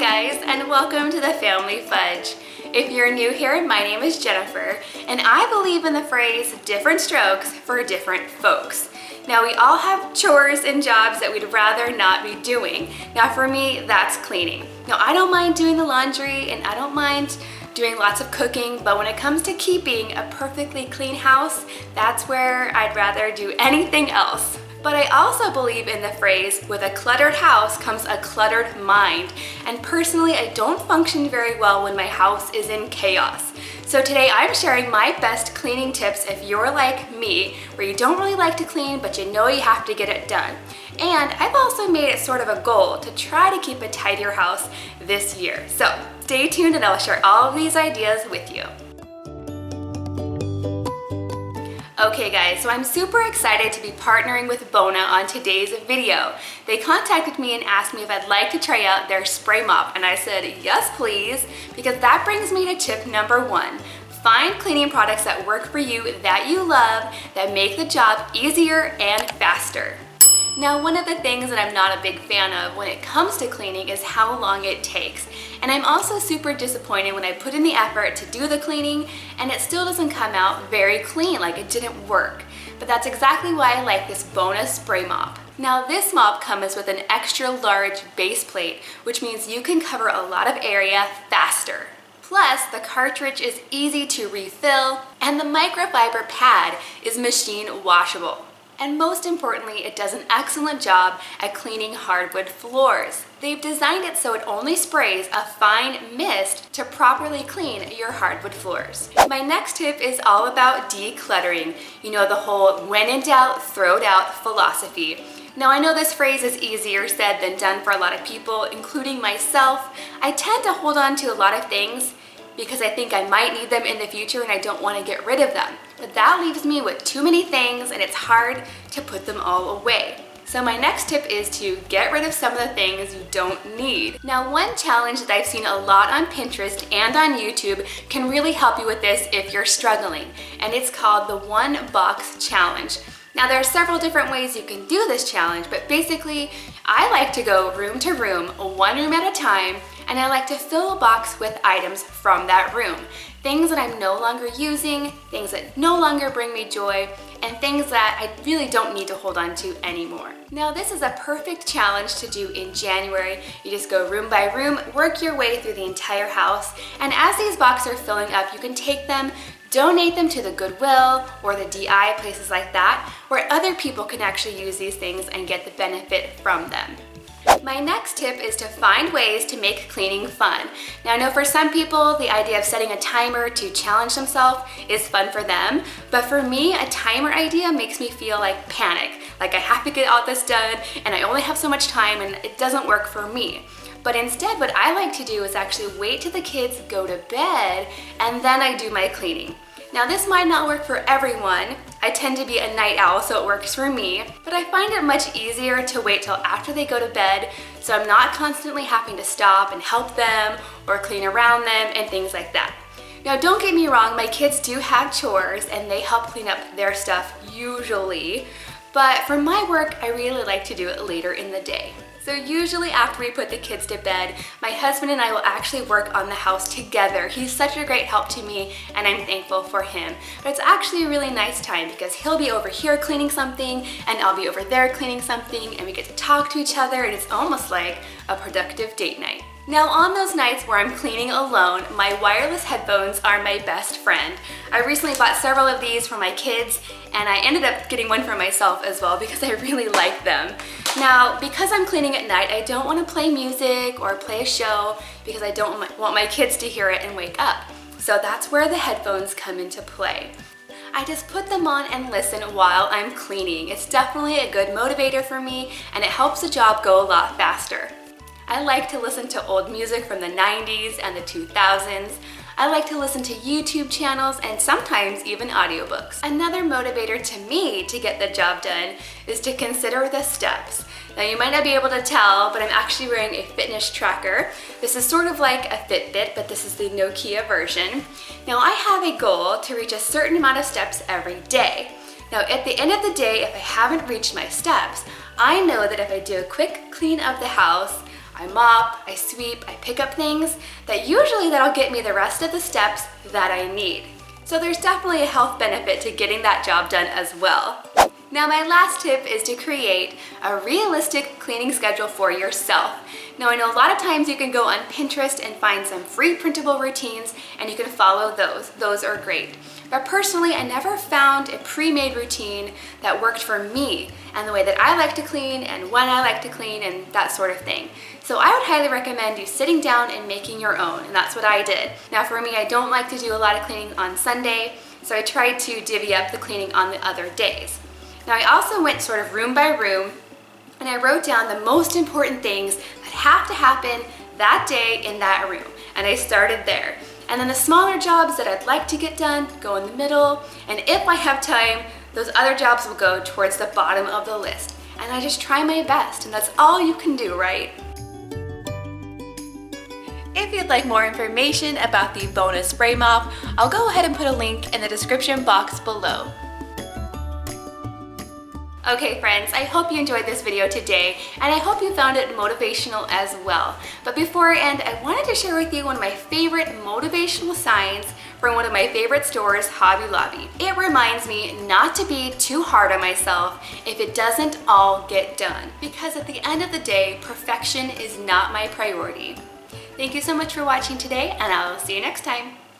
Hi guys, and welcome to the Family Fudge. If you're new here, my name is Jennifer, and I believe in the phrase different strokes for different folks. Now we all have chores and jobs that we'd rather not be doing. Now for me, that's cleaning. Now I don't mind doing the laundry and I don't mind doing lots of cooking, but when it comes to keeping a perfectly clean house, that's where I'd rather do anything else. But I also believe in the phrase, with a cluttered house comes a cluttered mind. And personally, I don't function very well when my house is in chaos. So today I'm sharing my best cleaning tips if you're like me, where you don't really like to clean, but you know you have to get it done. And I've also made it sort of a goal to try to keep a tidier house this year. So stay tuned and I'll share all of these ideas with you. Okay guys, so I'm super excited to be partnering with Bona on today's video. They contacted me and asked me if I'd like to try out their spray mop, and I said yes please, because that brings me to tip number 1. Find cleaning products that work for you, that you love, that make the job easier and faster. Now, one of the things that I'm not a big fan of when it comes to cleaning is how long it takes. And I'm also super disappointed when I put in the effort to do the cleaning and it still doesn't come out very clean, like it didn't work. But that's exactly why I like this Bona spray mop. Now, this mop comes with an extra large base plate, which means you can cover a lot of area faster. Plus, the cartridge is easy to refill and the microfiber pad is machine washable. And most importantly, it does an excellent job at cleaning hardwood floors. They've designed it so it only sprays a fine mist to properly clean your hardwood floors. My next tip is all about decluttering. You know, the whole when in doubt, throw it out philosophy. Now I know this phrase is easier said than done for a lot of people, including myself. I tend to hold on to a lot of things because I think I might need them in the future and I don't want to get rid of them. But that leaves me with too many things and it's hard to put them all away. So my next tip is to get rid of some of the things you don't need. Now, one challenge that I've seen a lot on Pinterest and on YouTube can really help you with this if you're struggling, and it's called the 1 box challenge. Now, there are several different ways you can do this challenge, but basically, I like to go room to room, 1 room at a time, and I like to fill a box with items from that room. Things that I'm no longer using, things that no longer bring me joy, and things that I really don't need to hold on to anymore. Now, this is a perfect challenge to do in January. You just go room by room, work your way through the entire house, and as these boxes are filling up, you can take them, donate them to the Goodwill or the DI, places like that, where other people can actually use these things and get the benefit from them. My next tip is to find ways to make cleaning fun. Now, I know for some people, the idea of setting a timer to challenge themselves is fun for them, but for me, a timer idea makes me feel like panic, like I have to get all this done and I only have so much time and it doesn't work for me. But instead, what I like to do is actually wait till the kids go to bed and then I do my cleaning. Now, this might not work for everyone. I tend to be a night owl, so it works for me, but I find it much easier to wait till after they go to bed, so I'm not constantly having to stop and help them or clean around them and things like that. Now, don't get me wrong, my kids do have chores and they help clean up their stuff usually, but for my work, I really like to do it later in the day. So usually after we put the kids to bed, my husband and I will actually work on the house together. He's such a great help to me and I'm thankful for him. But it's actually a really nice time because he'll be over here cleaning something and I'll be over there cleaning something and we get to talk to each other and it's almost like a productive date night. Now, on those nights where I'm cleaning alone, my wireless headphones are my best friend. I recently bought several of these for my kids and I ended up getting one for myself as well because I really like them. Now, because I'm cleaning at night, I don't want to play music or play a show because I don't want my kids to hear it and wake up. So that's where the headphones come into play. I just put them on and listen while I'm cleaning. It's definitely a good motivator for me and it helps the job go a lot faster. I like to listen to old music from the 90s and the 2000s. I like to listen to YouTube channels and sometimes even audiobooks. Another motivator to me to get the job done is to consider the steps. Now, you might not be able to tell, but I'm actually wearing a fitness tracker. This is sort of like a Fitbit, but this is the Nokia version. Now, I have a goal to reach a certain amount of steps every day. Now, at the end of the day, if I haven't reached my steps, I know that if I do a quick clean of the house, I mop, I sweep, I pick up things, that'll get me the rest of the steps that I need. So there's definitely a health benefit to getting that job done as well. Now my last tip is to create a realistic cleaning schedule for yourself. Now I know a lot of times you can go on Pinterest and find some free printable routines and you can follow those. Those are great. But personally, I never found a pre-made routine that worked for me and the way that I like to clean and when I like to clean and that sort of thing. So I would highly recommend you sitting down and making your own, and that's what I did. Now for me, I don't like to do a lot of cleaning on Sunday, so I tried to divvy up the cleaning on the other days. Now I also went sort of room by room and I wrote down the most important things that have to happen that day in that room, and I started there. And then the smaller jobs that I'd like to get done go in the middle, and if I have time, those other jobs will go towards the bottom of the list. And I just try my best, and that's all you can do, right? If you'd like more information about the Bona spray mop, I'll go ahead and put a link in the description box below. Okay friends, I hope you enjoyed this video today, and I hope you found it motivational as well. But before I end, I wanted to share with you one of my favorite motivational signs from one of my favorite stores, Hobby Lobby. It reminds me not to be too hard on myself if it doesn't all get done, because at the end of the day, perfection is not my priority. Thank you so much for watching today, and I'll see you next time.